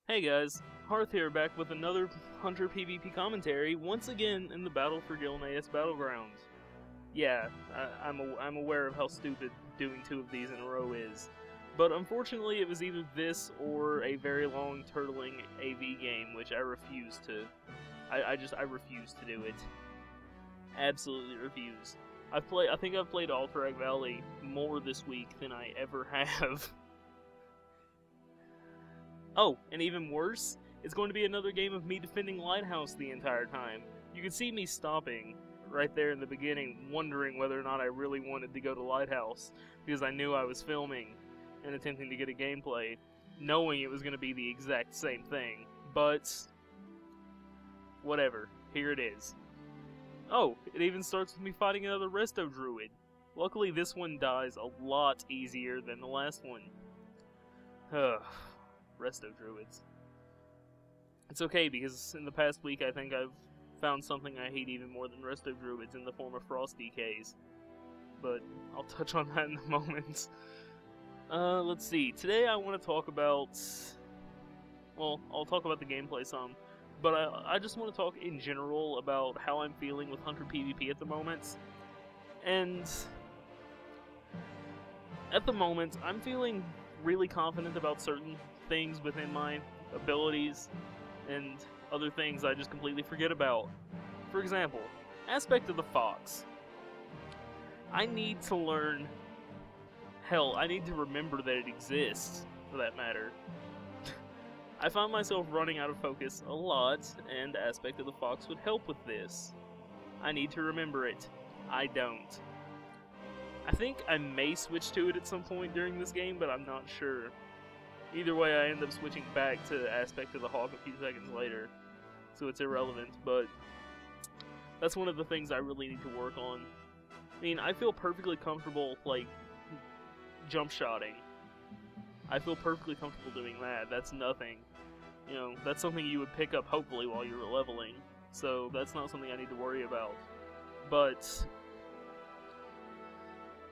Hey guys, Hearth here, back with another Hunter PvP commentary, once again in the Battle for Gilneas Battlegrounds. Yeah, I'm aware of how stupid doing two of these in a row is, but unfortunately it was either this or a very long turtling AV game, which I refuse to. I refuse to do it. Absolutely refuse. I think I've played Alterac Valley more this week than I ever have. Oh, and even worse, it's going to be another game of me defending Lighthouse the entire time. You can see me stopping right there in the beginning, wondering whether or not I really wanted to go to Lighthouse, because I knew I was filming and attempting to get a gameplay, knowing it was going to be the exact same thing. But whatever, here it is. Oh, it even starts with me fighting another Resto Druid. Luckily this one dies a lot easier than the last one. Ugh. Resto Druids. It's okay, because in the past week I think I've found something I hate even more than Resto Druids in the form of Frost DKs. But I'll touch on that in a moment. Let's see. Today I want to talk about... Well, I'll talk about the gameplay some. But I just want to talk in general about how I'm feeling with Hunter PvP at the moment. And... at the moment, I'm feeling really confident about certain things within my abilities, and other things I just completely forget about. For example, Aspect of the Fox. I need to learn... Hell, I need to remember that it exists, for that matter. I find myself running out of focus a lot, and Aspect of the Fox would help with this. I need to remember it. I don't. I think I may switch to it at some point during this game, but I'm not sure. Either way, I end up switching back to Aspect of the Hawk a few seconds later, so it's irrelevant, but that's one of the things I really need to work on. I mean, I feel perfectly comfortable, like, jump shotting. I feel perfectly comfortable doing that. That's nothing. You know, that's something you would pick up, hopefully, while you're leveling, so that's not something I need to worry about. But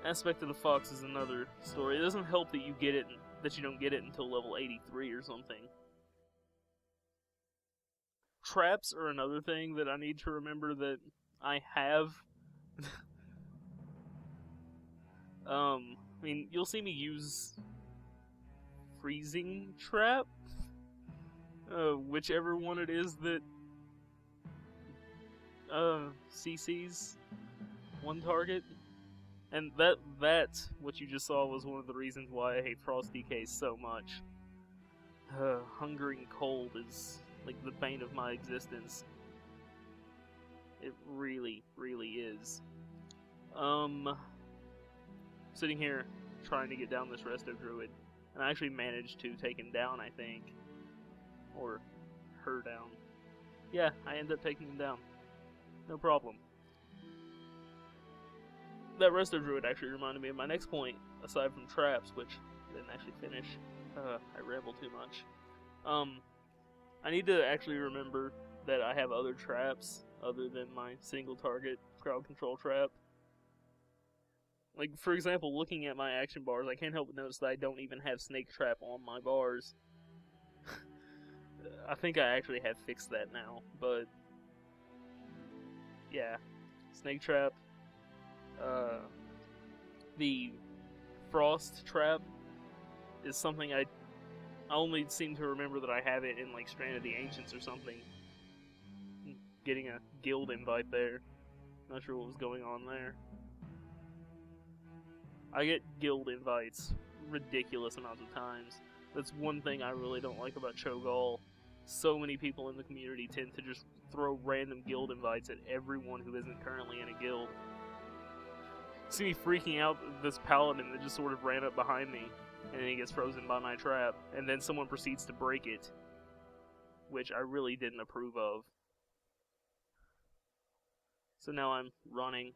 Aspect of the Fox is another story. It doesn't help that you don't get it until level 83 or something. Traps are another thing that I need to remember that I have. I mean, you'll see me use Freezing Trap, whichever one it is that CC's one target. And that, what you just saw, was one of the reasons why I hate Frost DKs so much. Hunger and cold is, like, the bane of my existence. It really, really is. Sitting here, trying to get down this Resto Druid, and I actually managed to take him down, I think. Or her down. Yeah, I ended up taking him down. No problem. That Resto Druid actually reminded me of my next point, aside from traps, which I didn't actually finish. I rambled too much. I need to actually remember that I have other traps other than my single target crowd control trap. Like, for example, looking at my action bars, I can't help but notice that I don't even have Snake Trap on my bars. I think I actually have fixed that now, but yeah, Snake Trap. The Frost Trap is something I only seem to remember that I have it in, like, Strand of the Ancients or something. Getting a guild invite there. Not sure what was going on there. I get guild invites ridiculous amounts of times. That's one thing I really don't like about Cho'Gall. So many people in the community tend to just throw random guild invites at everyone who isn't currently in a guild. See me freaking out this paladin that just sort of ran up behind me, and then he gets frozen by my trap, and then someone proceeds to break it, which I really didn't approve of. So now I'm running.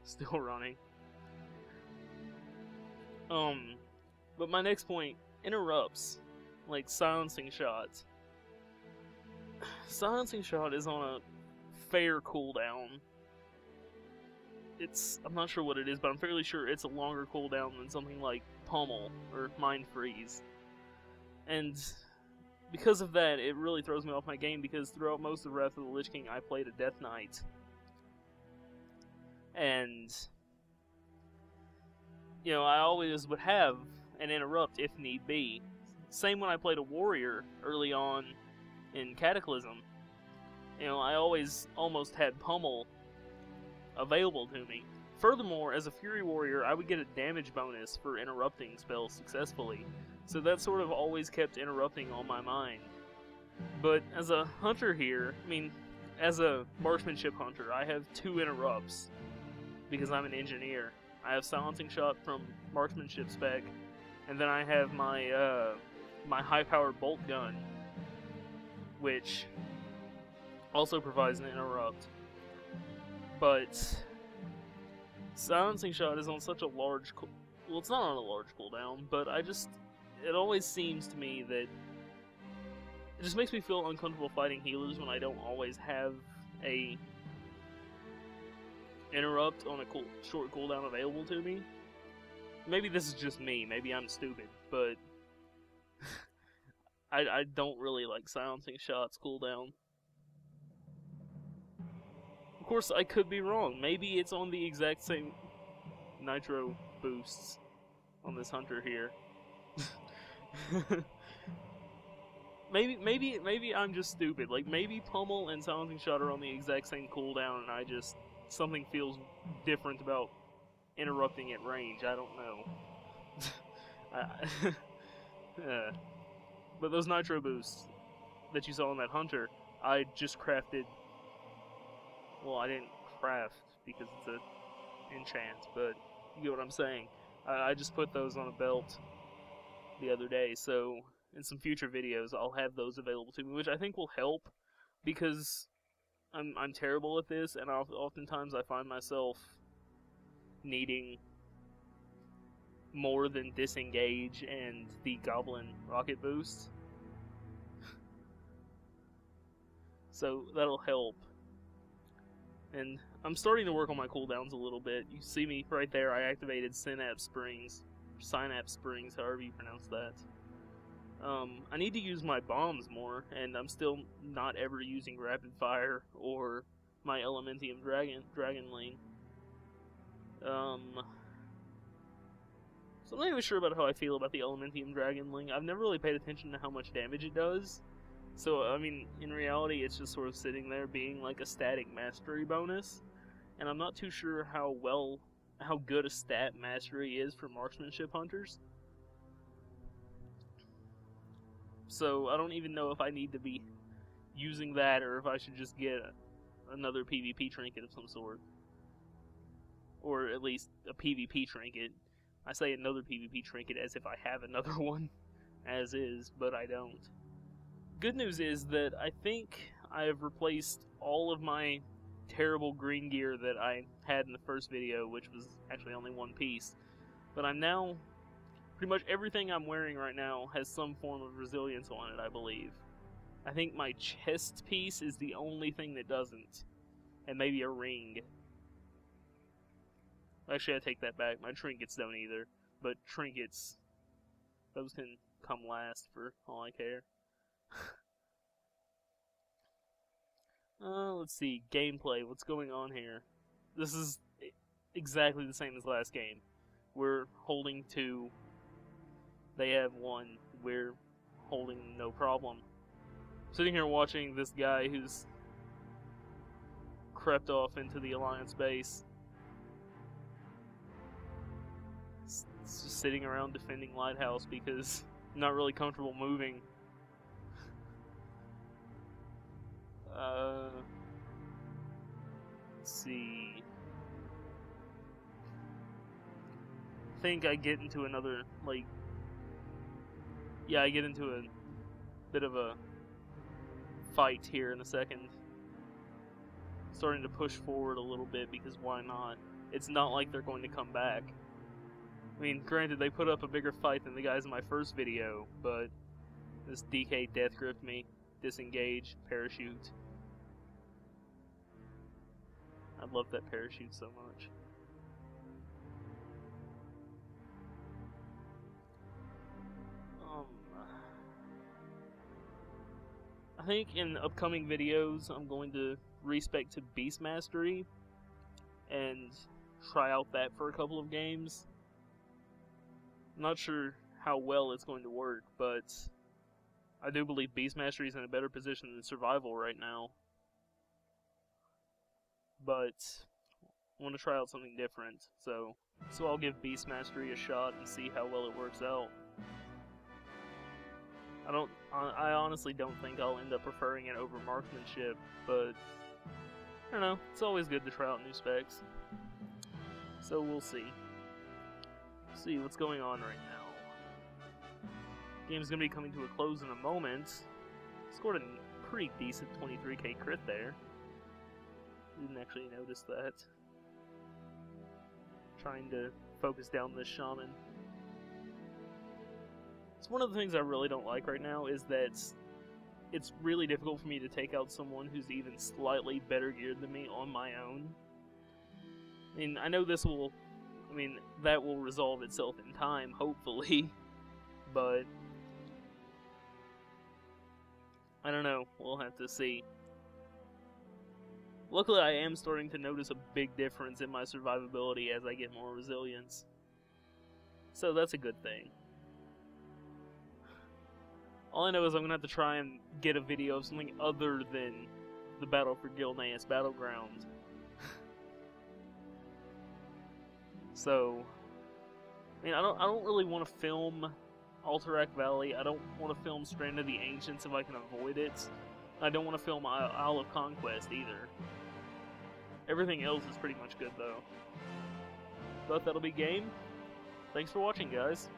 Still running. But my next point, interrupts, like silencing shots. Silencing shot is on a fair cooldown. I'm not sure what it is, but I'm fairly sure it's a longer cooldown than something like Pummel or Mind Freeze. And because of that, it really throws me off my game, because throughout most of Wrath of the Lich King, I played a Death Knight. And, you know, I always would have an interrupt if need be. Same when I played a warrior early on in Cataclysm. You know, I always almost had pummel available to me. Furthermore, as a Fury Warrior, I would get a damage bonus for interrupting spells successfully, so that sort of always kept interrupting on my mind. But as a hunter here, I mean, as a marksmanship hunter, I have 2 interrupts, because I'm an engineer. I have silencing shot from marksmanship spec, and then I have my my high-powered bolt gun, which also provides an interrupt. But silencing shot is on such a large well, it's not on a large cooldown, but it always seems to me that it just makes me feel uncomfortable fighting healers when I don't always have a interrupt on a short cooldown available to me. Maybe this is just me, maybe I'm stupid, but I don't really like silencing shots cooldown. Of course, I could be wrong. Maybe it's on the exact same nitro boosts on this hunter here. maybe I'm just stupid. Like, maybe pummel and silencing shot are on the exact same cooldown, and something feels different about interrupting at range. I don't know. But those nitro boosts that you saw on that hunter, I just crafted. Well, I didn't craft because it's an enchant, but you get what I'm saying. I just put those on a belt the other day, so in some future videos I'll have those available to me, which I think will help, because I'm terrible at this, and oftentimes I find myself needing more than disengage and the goblin rocket boost. So that'll help. And I'm starting to work on my cooldowns a little bit. You see me right there, I activated Synapse Springs, however you pronounce that. I need to use my bombs more, and I'm still not ever using Rapid Fire or my Elementium Dragonling. So I'm not even sure about how I feel about the Elementium Dragonling. I've never really paid attention to how much damage it does. So, I mean, in reality, it's just sort of sitting there being like a static mastery bonus. And I'm not too sure how good a stat mastery is for marksmanship hunters. So, I don't even know if I need to be using that, or if I should just get another PvP trinket of some sort. Or at least a PvP trinket. I say another PvP trinket as if I have another one, as is, but I don't. Good news is that I think I have replaced all of my terrible green gear that I had in the first video, which was actually only one piece. But I'm now, pretty much everything I'm wearing right now has some form of resilience on it, I believe. I think my chest piece is the only thing that doesn't, and maybe a ring. Actually, I take that back, my trinkets don't either, but trinkets, those can come last for all I care. Let's see, gameplay, what's going on here? This is exactly the same as last game. We're holding 2, they have 1, we're holding no problem. Sitting here watching this guy who's crept off into the Alliance base. It's just sitting around defending Lighthouse because I'm not really comfortable moving. Let's see. I think I get into another, like... Yeah, I get into a bit of a fight here in a second. Starting to push forward a little bit, because why not? It's not like they're going to come back. I mean, granted, they put up a bigger fight than the guys in my first video, but this DK death gripped me. Disengage, parachute. I love that parachute so much. I think in upcoming videos, I'm going to respec to Beast Mastery and try out that for a couple of games. I'm not sure how well it's going to work, but I do believe Beast Mastery is in a better position than Survival right now. But I want to try out something different, so I'll give Beast Mastery a shot and see how well it works out. I honestly don't think I'll end up preferring it over Marksmanship, but I don't know, it's always good to try out new specs. So we'll see. See what's going on right now. Game's gonna be coming to a close in a moment. Scored a pretty decent 23k crit there. Didn't actually notice that. Trying to focus down this shaman. So one of the things I really don't like right now is that it's really difficult for me to take out someone who's even slightly better geared than me on my own. I mean, I know that will resolve itself in time, hopefully, but I don't know, we'll have to see. Luckily, I am starting to notice a big difference in my survivability as I get more resilience, so that's a good thing. All I know is I'm going to have to try and get a video of something other than the Battle for Gilneas Battleground. So, I mean, I don't really want to film Alterac Valley. I don't want to film Strand of the Ancients if I can avoid it. I don't want to film Isle of Conquest either. Everything else is pretty much good though. But that'll be game. Thanks for watching, guys.